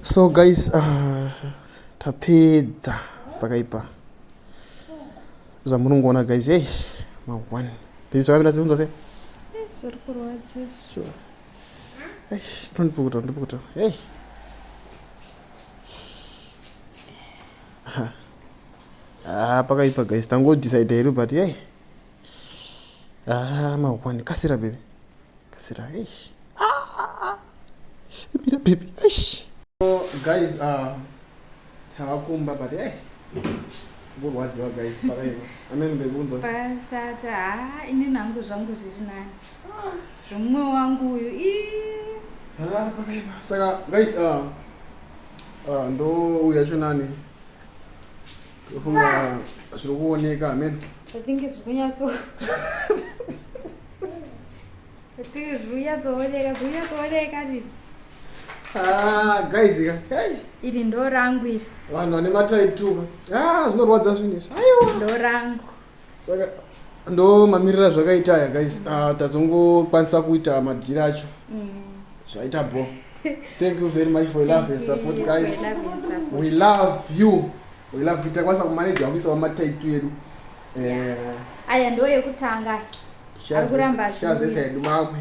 So guys, tapedza pakaipa zvamunongoona guys. Hey, mangwani baby zvakamira seunza sei? Zviri kurwadza. Sure. Hey, tondipukuta. Hey. Pakaipa guys. Tango decide here but hey. Mangwani kasira baby. Kasira. Hey. Mira baby. Hey. So guys, tavakumba but hey. Kurwadziwa guys pakaipa. Amen baby unzo. Pasata ini nangu zvangu zviri nani. Zvomwe wangu uyu. Pakaipa. Saka guys, ndo uyacho nani? Kufunga zviri kuoneka amen. I think it's kunyatso. Kunyatsooneka ndi. Guys, hey. Iri ndo rangu iri. Vanhu vane mataitu. Zvinorwadza zvinezvi. Aiwa. Ndo rangu. Saka ndo mamirira zvakaita aya guys. Tazongokwanisa kuita madhiri acho. Zvaita bo. Thank you very much for your love and support guys. We love you. We love you. Takwanisa kumanage kuisa mataitu edu. Aya ndo yekutanga. Shazesa edu mamwe.